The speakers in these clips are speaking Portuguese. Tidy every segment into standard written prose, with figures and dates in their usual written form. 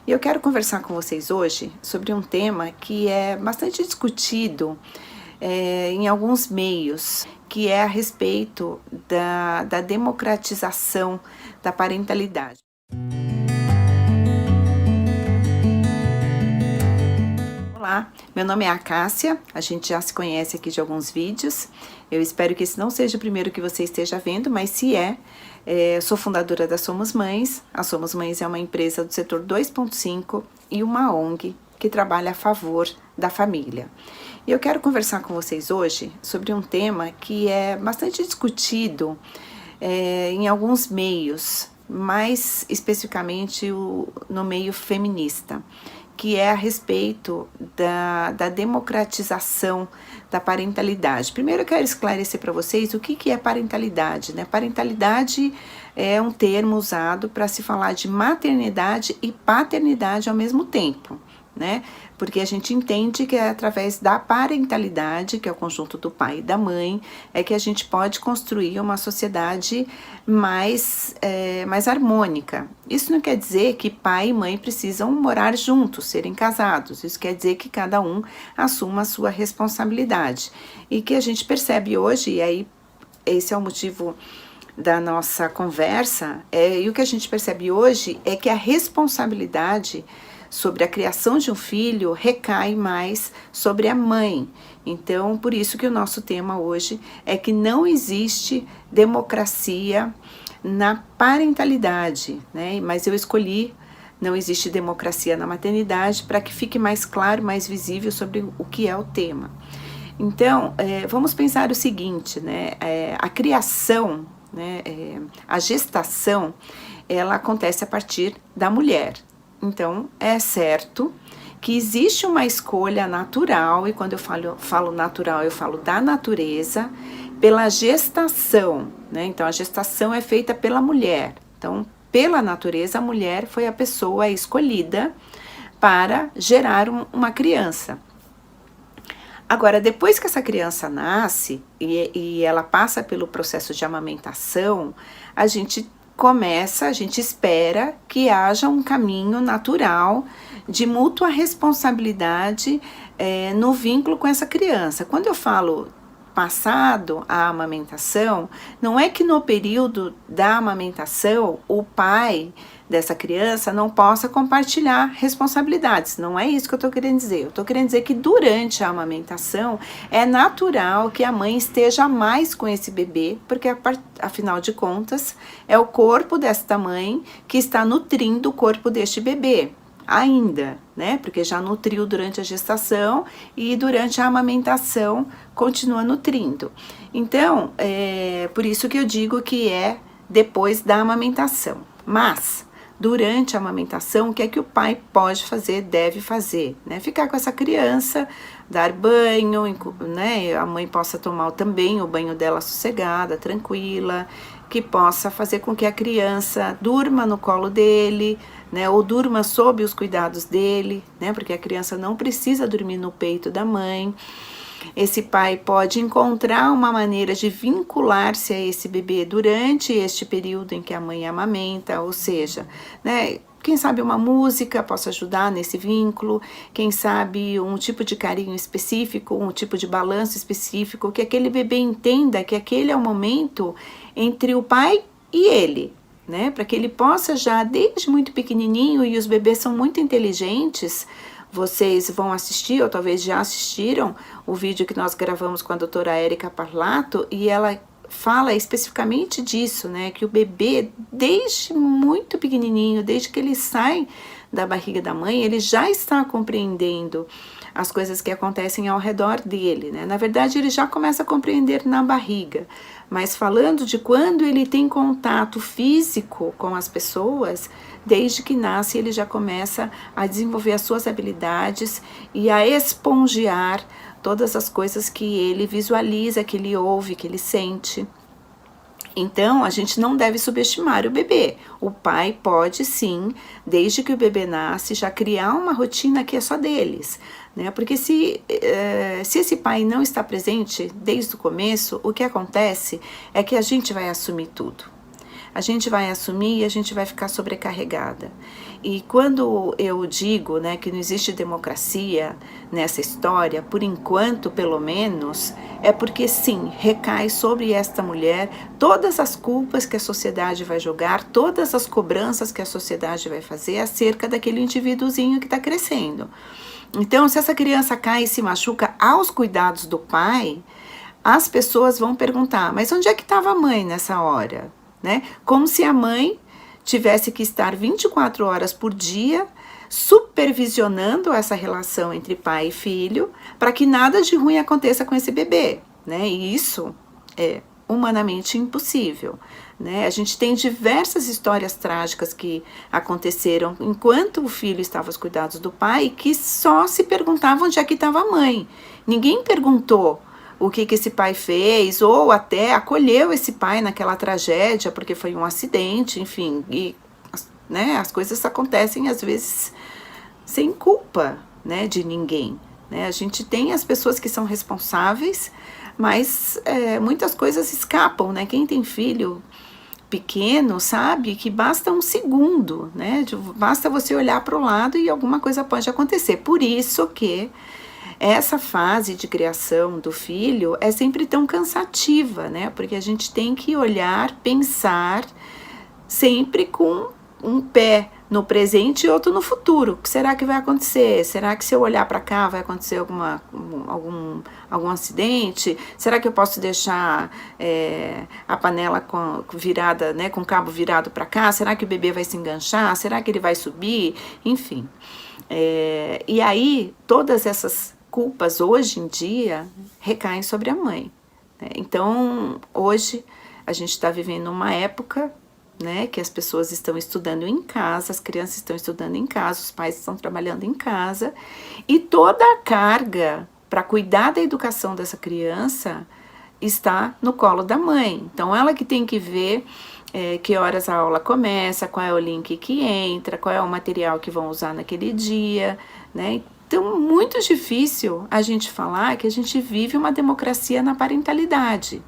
E eu quero conversar com vocês hoje sobre um tema que é bastante discutido em alguns meios, que é a respeito da democratização da parentalidade. Olá, meu nome é Acácia, a gente já se conhece aqui de alguns vídeos. Eu espero que esse não seja o primeiro que você esteja vendo, mas se sou fundadora da Somos Mães. A Somos Mães é uma empresa do setor 2.5 e uma ONG que trabalha a favor da família. E eu quero conversar com vocês hoje sobre um tema que é bastante discutido em alguns meios, mais especificamente no meio feminista, que é a respeito da democratização da parentalidade. Primeiro eu quero esclarecer para vocês o que é parentalidade, né? Parentalidade é um termo usado para se falar de maternidade e paternidade ao mesmo tempo, né? Porque a gente entende que é através da parentalidade, que é o conjunto do pai e da mãe, é que a gente pode construir uma sociedade mais harmônica. Isso não quer dizer que pai e mãe precisam morar juntos, serem casados. Isso quer dizer que cada um assuma a sua responsabilidade. E que a gente percebe hoje, e aí esse é o motivo da nossa conversa, e o que a gente percebe hoje é que a responsabilidade sobre a criação de um filho recai mais sobre a mãe. Então, por isso que o nosso tema hoje é que não existe democracia na parentalidade, né? Mas eu escolhi não existe democracia na maternidade para que fique mais claro, mais visível sobre o que é o tema. Então, vamos pensar o seguinte, né? A criação, né? A gestação, ela acontece a partir da mulher. Então, é certo que existe uma escolha natural, e quando eu falo natural, eu falo da natureza, pela gestação, né? Então, a gestação é feita pela mulher. Então, pela natureza, a mulher foi a pessoa escolhida para gerar uma criança. Agora, depois que essa criança nasce e ela passa pelo processo de amamentação, a gente espera que haja um caminho natural de mútua responsabilidade no vínculo com essa criança. Quando eu falo passado a amamentação, não é que no período da amamentação o pai dessa criança não possa compartilhar responsabilidades. Não é isso que eu estou querendo dizer. Eu estou querendo dizer que durante a amamentação é natural que a mãe esteja mais com esse bebê, porque afinal de contas é o corpo desta mãe que está nutrindo o corpo deste bebê ainda, né? Porque já nutriu durante a gestação e durante a amamentação continua nutrindo. Então, por isso que eu digo que é depois da amamentação. Mas durante a amamentação, o que é que o pai pode fazer, deve fazer, né? Ficar com essa criança, dar banho, né? A mãe possa tomar também o banho dela sossegada, tranquila, que possa fazer com que a criança durma no colo dele, né? Ou durma sob os cuidados dele, né? Porque a criança não precisa dormir no peito da mãe. Esse pai pode encontrar uma maneira de vincular-se a esse bebê durante este período em que a mãe amamenta, ou seja, né, quem sabe uma música possa ajudar nesse vínculo, quem sabe um tipo de carinho específico, um tipo de balanço específico, que aquele bebê entenda que aquele é o momento entre o pai e ele, né, para que ele possa já desde muito pequenininho, e os bebês são muito inteligentes. Vocês vão assistir, ou talvez já assistiram, o vídeo que nós gravamos com a doutora Érica Parlato, e ela fala especificamente disso, né? Que o bebê, desde muito pequenininho, desde que ele sai da barriga da mãe, ele já está compreendendo as coisas que acontecem ao redor dele, né? Na verdade, ele já começa a compreender na barriga, mas falando de quando ele tem contato físico com as pessoas, desde que nasce ele já começa a desenvolver as suas habilidades e a esponjear todas as coisas que ele visualiza, que ele ouve, que ele sente. Então, a gente não deve subestimar o bebê. O pai pode sim, desde que o bebê nasce, já criar uma rotina que é só deles, né? Porque se esse pai não está presente desde o começo, o que acontece é que a gente vai assumir tudo. a gente vai assumir e a gente vai ficar sobrecarregada. E quando eu digo, né, que não existe democracia nessa história, por enquanto, pelo menos, é porque sim, recai sobre esta mulher todas as culpas que a sociedade vai jogar, todas as cobranças que a sociedade vai fazer acerca daquele indivíduozinho que está crescendo. Então, se essa criança cai e se machuca aos cuidados do pai, as pessoas vão perguntar, mas onde é que estava a mãe nessa hora? Né? Como se a mãe tivesse que estar 24 horas por dia supervisionando essa relação entre pai e filho para que nada de ruim aconteça com esse bebê, né? E isso é humanamente impossível, né? A gente tem diversas histórias trágicas que aconteceram enquanto o filho estava aos cuidados do pai, que só se perguntavam onde é que estava a mãe. Ninguém perguntou o que esse pai fez, ou até acolheu esse pai naquela tragédia, porque foi um acidente, enfim, e, né, as coisas acontecem às vezes sem culpa, né, de ninguém, né? A gente tem as pessoas que são responsáveis, mas muitas coisas escapam, né? Quem tem filho pequeno sabe que basta um segundo, né? Basta você olhar para o lado e alguma coisa pode acontecer. Por isso que essa fase de criação do filho é sempre tão cansativa, né? Porque a gente tem que olhar, pensar sempre com um pé no presente e outro no futuro. O que será que vai acontecer? Será que se eu olhar para cá vai acontecer algum acidente? Será que eu posso deixar a panela virada, né, com o cabo virado para cá? Será que o bebê vai se enganchar? Será que ele vai subir? Enfim. E aí, todas essas culpas hoje em dia recaem sobre a mãe, né? Então, hoje a gente está vivendo uma época, né, que as pessoas estão estudando em casa, as crianças estão estudando em casa, os pais estão trabalhando em casa, e toda a carga para cuidar da educação dessa criança está no colo da mãe. Então, ela que tem que ver que horas a aula começa, qual é o link que entra, qual é o material que vão usar naquele dia, né? Então, muito difícil a gente falar que a gente vive uma democracia na parentalidade.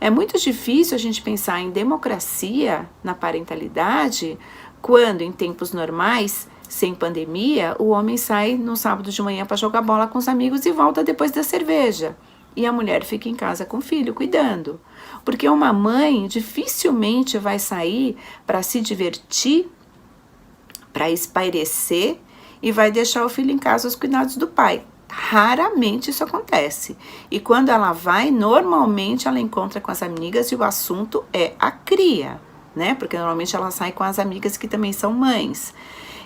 É muito difícil a gente pensar em democracia na parentalidade quando, em tempos normais, sem pandemia, o homem sai no sábado de manhã para jogar bola com os amigos e volta depois da cerveja. E a mulher fica em casa com o filho, cuidando. Porque uma mãe dificilmente vai sair para se divertir, para espairecer, e vai deixar o filho em casa aos cuidados do pai. Raramente isso acontece. E quando ela vai, normalmente ela encontra com as amigas e o assunto é a cria, né? Porque normalmente ela sai com as amigas que também são mães.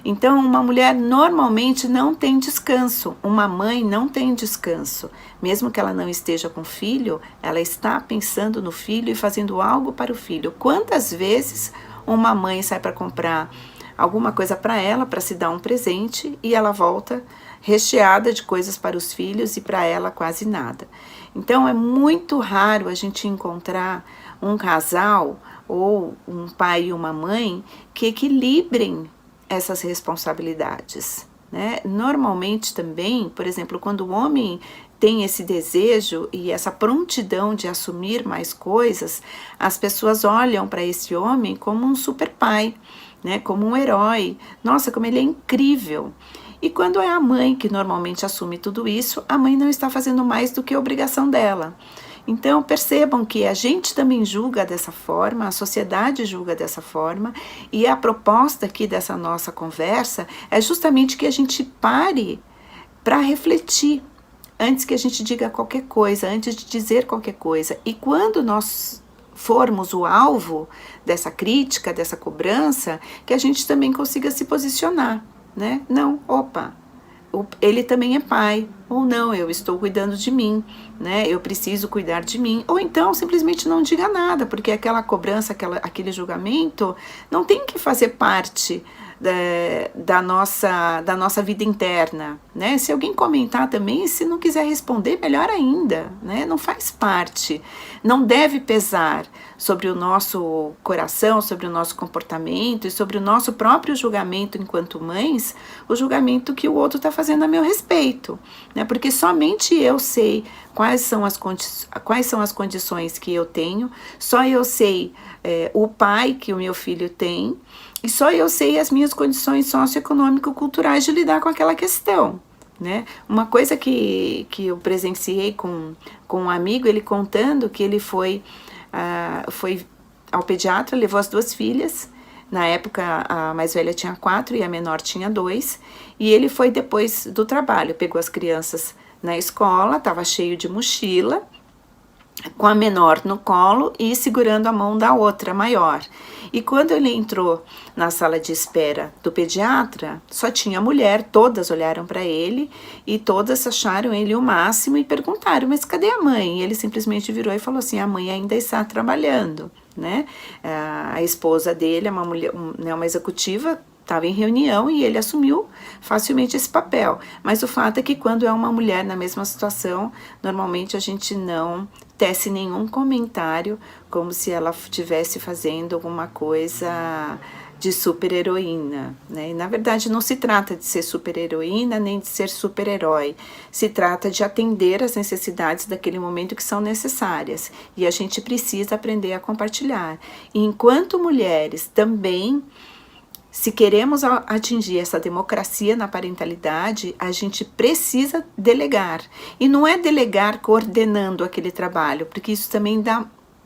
Então, uma mulher normalmente não tem descanso. Uma mãe não tem descanso. Mesmo que ela não esteja com o filho, ela está pensando no filho e fazendo algo para o filho. Quantas vezes uma mãe sai para comprar alguma coisa para ela, para se dar um presente, e ela volta recheada de coisas para os filhos e para ela quase nada. Então, é muito raro a gente encontrar um casal ou um pai e uma mãe que equilibrem essas responsabilidades, né? Normalmente também, por exemplo, quando o homem tem esse desejo e essa prontidão de assumir mais coisas, as pessoas olham para esse homem como um super pai, né? Como um herói. Nossa, como ele é incrível! E quando é a mãe que normalmente assume tudo isso, a mãe não está fazendo mais do que a obrigação dela. Então, percebam que a gente também julga dessa forma, a sociedade julga dessa forma, e a proposta aqui dessa nossa conversa é justamente que a gente pare para refletir antes que a gente diga qualquer coisa, antes de dizer qualquer coisa. E quando nós formos o alvo dessa crítica, dessa cobrança, que a gente também consiga se posicionar, né? Não, opa, ele também é pai, ou não, eu estou cuidando de mim, né? Eu preciso cuidar de mim, ou então simplesmente não diga nada, porque aquela cobrança, aquele julgamento não tem que fazer parte da nossa vida interna, né? Se alguém comentar também, se não quiser responder, melhor ainda, né? Não faz parte, não deve pesar sobre o nosso coração, sobre o nosso comportamento e sobre o nosso próprio julgamento enquanto mães, o julgamento que o outro está fazendo a meu respeito, né? Porque somente eu sei quais são as condições que eu tenho, só eu sei o pai que o meu filho tem, e só eu sei as minhas condições socioeconômico-culturais de lidar com aquela questão, né? Uma coisa que eu presenciei com um amigo, ele contando que ele foi ao pediatra, levou as 2 filhas. Na época, a mais velha tinha 4 e a menor tinha 2. E ele foi depois do trabalho, pegou as crianças na escola, estava cheio de mochila, com a menor no colo e segurando a mão da outra, maior. E quando ele entrou na sala de espera do pediatra, só tinha mulher, todas olharam para ele e todas acharam ele o máximo e perguntaram, mas cadê a mãe? E ele simplesmente virou e falou assim, a mãe ainda está trabalhando, né? A esposa dele, uma mulher, uma executiva, estava em reunião e ele assumiu facilmente esse papel. Mas o fato é que quando é uma mulher na mesma situação, normalmente a gente não tece nenhum comentário como se ela estivesse fazendo alguma coisa de super-heroína, né? E, na verdade, não se trata de ser super-heroína nem de ser super-herói. Se trata de atender às necessidades daquele momento que são necessárias. E a gente precisa aprender a compartilhar. E enquanto mulheres também, se queremos atingir essa democracia na parentalidade, a gente precisa delegar. E não é delegar coordenando aquele trabalho, porque isso também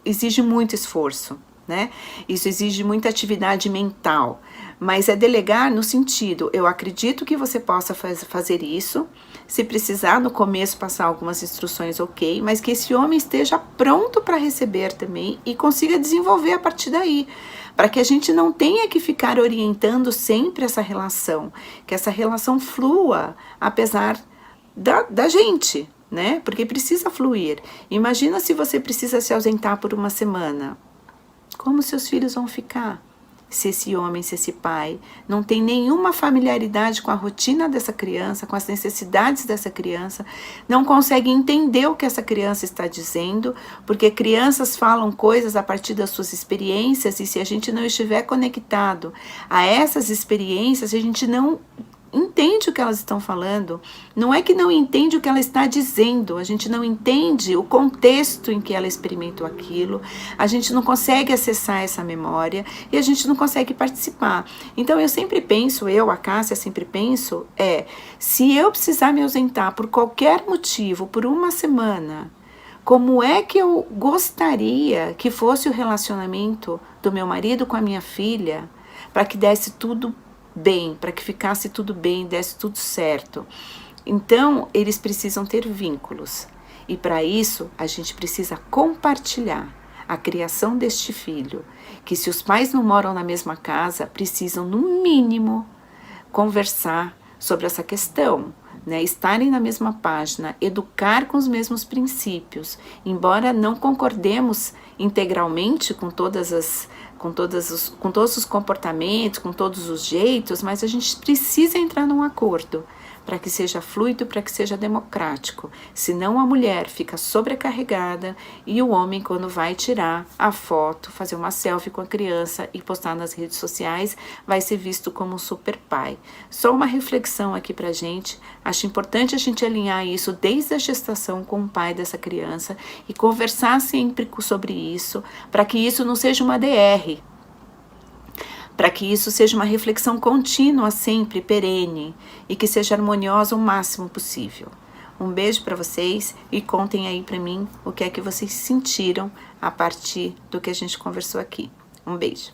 exige muito esforço, né? Isso exige muita atividade mental. Mas é delegar no sentido, eu acredito que você possa fazer isso, se precisar no começo passar algumas instruções, ok, mas que esse homem esteja pronto para receber também e consiga desenvolver a partir daí, para que a gente não tenha que ficar orientando sempre essa relação, que essa relação flua, apesar da gente, né? Porque precisa fluir. Imagina se você precisa se ausentar por uma semana. Como seus filhos vão ficar? Se esse homem, se esse pai não tem nenhuma familiaridade com a rotina dessa criança, com as necessidades dessa criança, não consegue entender o que essa criança está dizendo, porque crianças falam coisas a partir das suas experiências, e se a gente não estiver conectado a essas experiências, a gente não entende o que elas estão falando. Não é que não entende o que ela está dizendo, a gente não entende o contexto em que ela experimentou aquilo, a gente não consegue acessar essa memória e a gente não consegue participar. Então eu sempre penso, a Cássia sempre penso, se eu precisar me ausentar por qualquer motivo, por uma semana, como é que eu gostaria que fosse o relacionamento do meu marido com a minha filha, para que desse tudo bem, para que ficasse tudo bem, desse tudo certo. Então, eles precisam ter vínculos. E para isso, a gente precisa compartilhar a criação deste filho, que se os pais não moram na mesma casa, precisam, no mínimo, conversar sobre essa questão, né? Estarem na mesma página, educar com os mesmos princípios, embora não concordemos integralmente com todos os comportamentos, com todos os jeitos, mas a gente precisa entrar num acordo para que seja fluido, para que seja democrático. Senão a mulher fica sobrecarregada e o homem, quando vai tirar a foto, fazer uma selfie com a criança e postar nas redes sociais, vai ser visto como um super pai. Só uma reflexão aqui pra gente. Acho importante a gente alinhar isso desde a gestação com o pai dessa criança e conversar sempre sobre isso, para que isso não seja uma DR, para que isso seja uma reflexão contínua, sempre, perene, e que seja harmoniosa o máximo possível. Um beijo para vocês e contem aí para mim o que é que vocês sentiram a partir do que a gente conversou aqui. Um beijo.